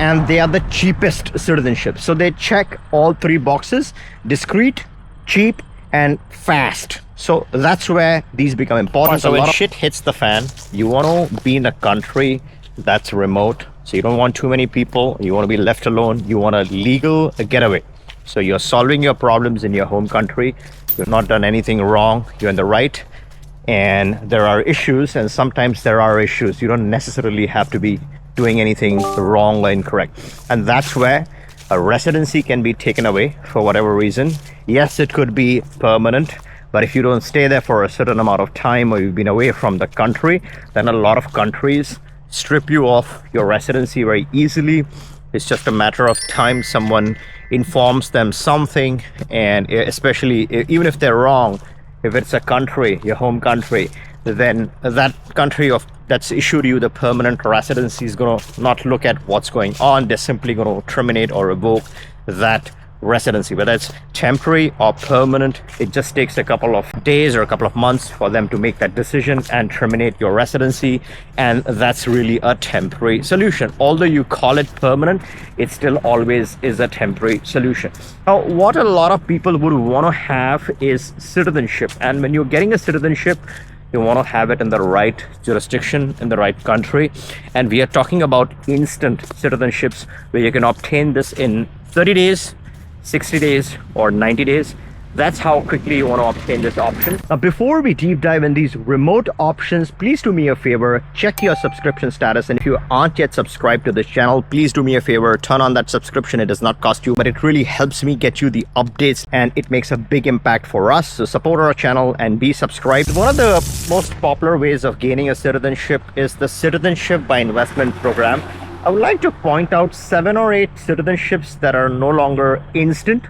and they are the cheapest citizenship. So they check all three boxes: discreet, cheap, and fast. So that's where these become important. So when shit hits the fan, you want to be in a country that's remote. So you don't want too many people. You want to be left alone. You want a legal getaway. So you're solving your problems in your home country. You've not done anything wrong. You're in the right. And there are issues, and sometimes there are issues. You don't necessarily have to be doing anything wrong or incorrect. And that's where a residency can be taken away for whatever reason. Yes, it could be permanent, but if you don't stay there for a certain amount of time, or you've been away from the country, then a lot of countries strip you of your residency very easily. It's just a matter of time. Someone informs them something, and especially even if they're wrong, if it's a country, your home country, then that country that's issued you the permanent residency is going to not look at what's going on. They're simply going to terminate or revoke that residency. Whether it's temporary or permanent, it just takes a couple of days or a couple of months for them to make that decision and terminate your residency. And that's really a temporary solution. Although you call it permanent, it still always is a temporary solution. Now, what a lot of people would want to have is citizenship. And when you're getting a citizenship, you want to have it in the right jurisdiction, in the right country. And we are talking about instant citizenships, where you can obtain this in 30 days, 60 days, or 90 days. That's how quickly you want to obtain this option. Now, before we deep dive in these remote options, please do me a favor, check your subscription status. And if you aren't yet subscribed to this channel, please do me a favor, turn on that subscription. It does not cost you, but it really helps me get you the updates, and it makes a big impact for us. So support our channel and be subscribed. One of the most popular ways of gaining a citizenship is the Citizenship by Investment program. I would like to point out 7 or 8 citizenships that are no longer instant.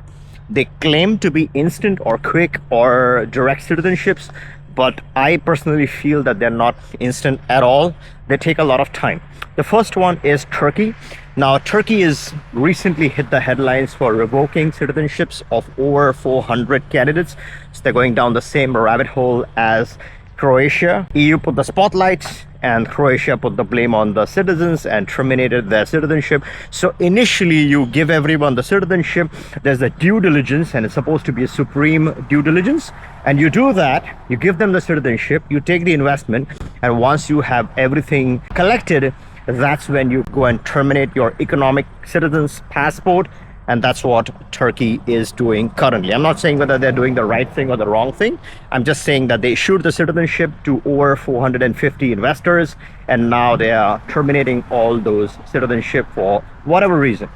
They claim to be instant or quick or direct citizenships, but I personally feel that they're not instant at all. They take a lot of time. The first one is Turkey. Now, Turkey has recently hit the headlines for revoking citizenships of over 400 candidates. So they're going down the same rabbit hole as Croatia. EU put the spotlight, and Croatia put the blame on the citizens and terminated their citizenship. So initially, you give everyone the citizenship. There's a due diligence, and it's supposed to be a supreme due diligence. And you do that, you give them the citizenship, you take the investment, and once you have everything collected, that's when you go and terminate your economic citizen's passport. And that's what Turkey is doing currently. I'm not saying whether they're doing the right thing or the wrong thing. I'm just saying that they issued the citizenship to over 450 investors, and now they are terminating all those citizenship for whatever reason.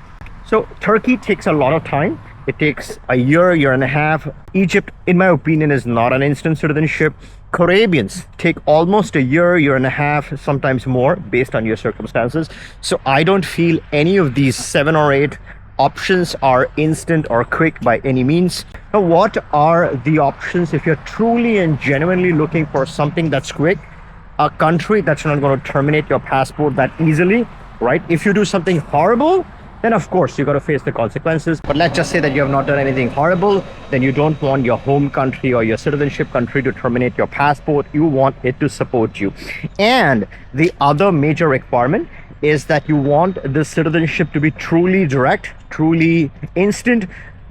So Turkey takes a lot of time. It takes a year and a half. Egypt, in my opinion, is not an instant citizenship. Caribbeans take almost a year and a half, sometimes more, based on your circumstances. So I don't feel any of these 7 or 8 options are instant or quick by any means. Now, what are the options if you're truly and genuinely looking for something that's quick? A country that's not going to terminate your passport that easily, right? If you do something horrible, then of course you got to face the consequences. But let's just say that you have not done anything horrible, then you don't want your home country or your citizenship country to terminate your passport. You want it to support you. And the other major requirement is that you want the citizenship to be truly direct, truly instant.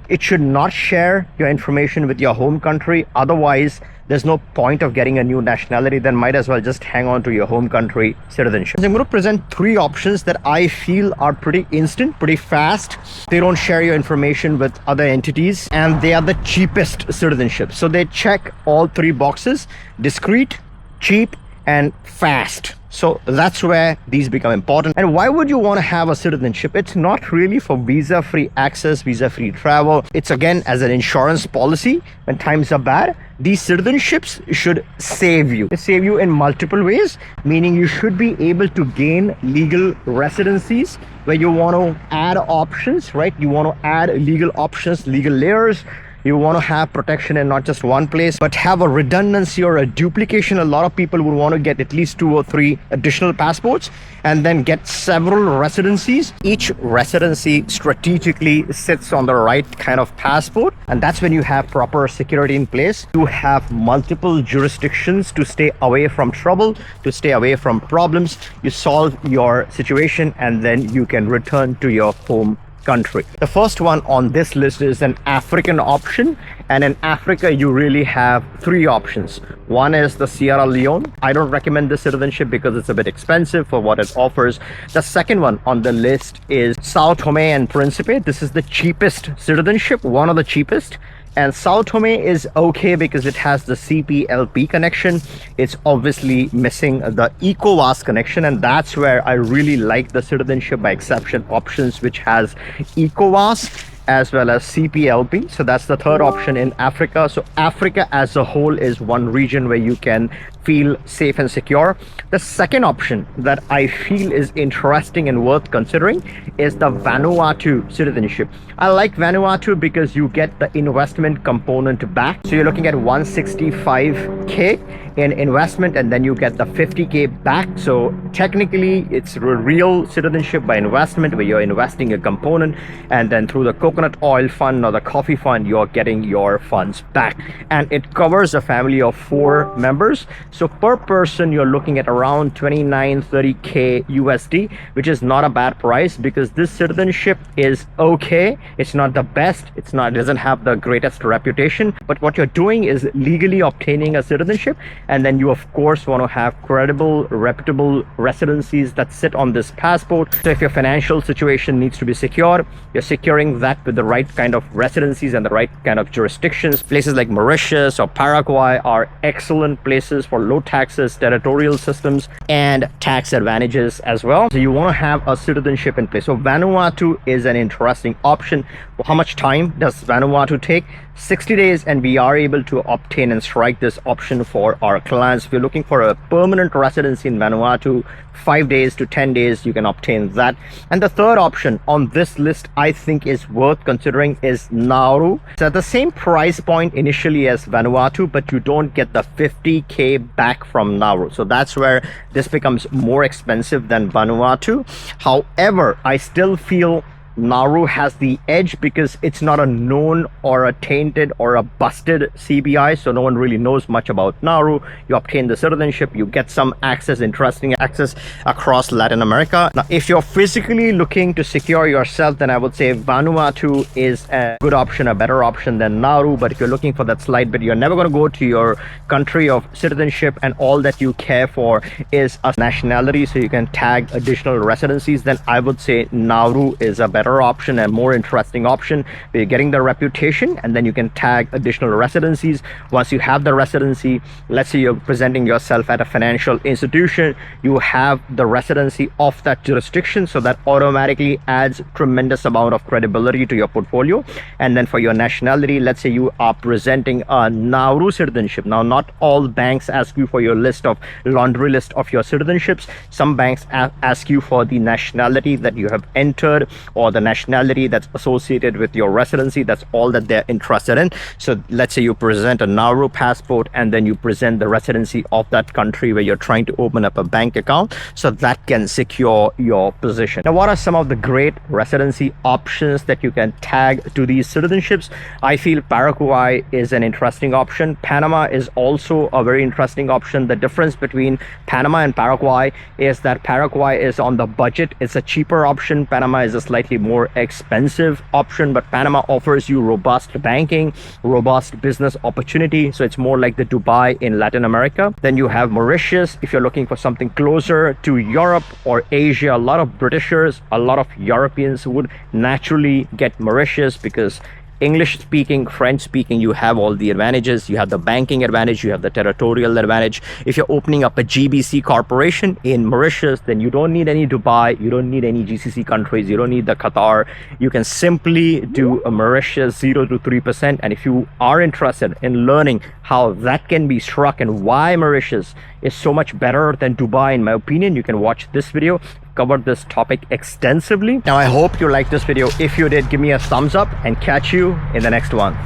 It should not share your information with your home country. Otherwise, there's no point of getting a new nationality. Then might as well just hang on to your home country citizenship. I'm going to present 3 options that I feel are pretty instant, pretty fast. They don't share your information with other entities, and they are the cheapest citizenship. So they check all 3 boxes: discreet, cheap, and fast. So that's where these become important. And why would you want to have a citizenship? It's not really for visa-free access, visa-free travel. It's again as an insurance policy when times are bad. These citizenships should save you. They save you in multiple ways, meaning you should be able to gain legal residencies where you want to add options, right? You want to add legal options, legal layers. You want to have protection in not just one place, but have a redundancy or a duplication. A lot of people would want to get at least 2 or 3 additional passports and then get several residencies. Each residency strategically sits on the right kind of passport, and that's when you have proper security in place. You have multiple jurisdictions to stay away from trouble, to stay away from problems. You solve your situation and then you can return to your home country. The first one on this list is an African option, and in Africa you really have 3 options. One is the Sierra Leone. I don't recommend this citizenship because it's a bit expensive for what it offers. The second one on the list is Sao Tome and Principe. This is the cheapest citizenship, one of the cheapest. And Sao Tome is okay because it has the CPLP connection. It's obviously missing the ECOWAS connection, and that's where I really like the citizenship by exception options, which has ECOWAS as well as CPLP. So that's the third option in Africa. So Africa as a whole is one region where you can feel safe and secure. The second option that I feel is interesting and worth considering is the Vanuatu citizenship. I like Vanuatu because you get the investment component back. So you're looking at 165k in investment, and then you get the 50k back. So technically it's a real citizenship by investment, where you're investing a component, and then through the coconut oil fund or the coffee fund you're getting your funds back, and it covers a family of 4 members. So per person you're looking at around 29-30k USD, which is not a bad price because this citizenship is okay. It's not the best, it doesn't have the greatest reputation, but what you're doing is legally obtaining a citizenship, and then you of course want to have credible, reputable residencies that sit on this passport. So if your financial situation needs to be secure, you're securing that with the right kind of residencies and the right kind of jurisdictions. Places like Mauritius or Paraguay are excellent places for low taxes, territorial systems, and tax advantages as well. So you want to have a citizenship in place. So Vanuatu is an interesting option. How much time does Vanuatu take? 60 days, and we are able to obtain and strike this option for our clients. If you're looking for a permanent residency in Vanuatu, 5 days to 10 days, you can obtain that. And the third option on this list I think is worth considering is Nauru. It's at the same price point initially as Vanuatu, but you don't get the 50k back from Nauru. So that's where this becomes more expensive than Vanuatu. However, I still feel Nauru has the edge because it's not a known or a tainted or a busted CBI, so no one really knows much about Nauru. You obtain the citizenship, you get some access, interesting access across Latin America. Now, if you're physically looking to secure yourself, then I would say Vanuatu is a good option, a better option than Nauru. But if you're looking for that slight bit, you're never going to go to your country of citizenship and all that you care for is a nationality, so you can tag additional residencies, then I would say Nauru is a better option and more interesting option, where you're getting the reputation and then you can tag additional residencies. Once you have the residency, let's say you're presenting yourself at a financial institution, you have the residency of that jurisdiction, so that automatically adds tremendous amount of credibility to your portfolio. And then for your nationality, let's say you are presenting a Nauru citizenship. Now, not all banks ask you for your laundry list of your citizenships. Some banks ask you for the nationality that you have entered or the nationality that's associated with your residency. That's all that they're interested in. So let's say you present a Nauru passport and then you present the residency of that country where you're trying to open up a bank account, so that can secure your position. Now, what are some of the great residency options that you can tag to these citizenships? I feel Paraguay is an interesting option. Panama is also a very interesting option. The difference between Panama and Paraguay is that Paraguay is on the budget. It's a cheaper option. Panama is a slightly more expensive option, but Panama offers you robust banking, robust business opportunity. So it's more like the Dubai in Latin America. Then you have Mauritius. If you're looking for something closer to Europe or Asia, a lot of Britishers, a lot of Europeans would naturally get Mauritius because English speaking, French speaking, you have all the advantages. You have the banking advantage, you have the territorial advantage. If you're opening up a GBC corporation in Mauritius, then you don't need any Dubai, you don't need any GCC countries, you don't need the Qatar. You can simply do a Mauritius 0 to 3%. And if you are interested in learning how that can be struck and why Mauritius is so much better than Dubai, in my opinion, you can watch this video. Covered this topic extensively. Now, I hope you liked this video. If you did, give me a thumbs up and catch you in the next one.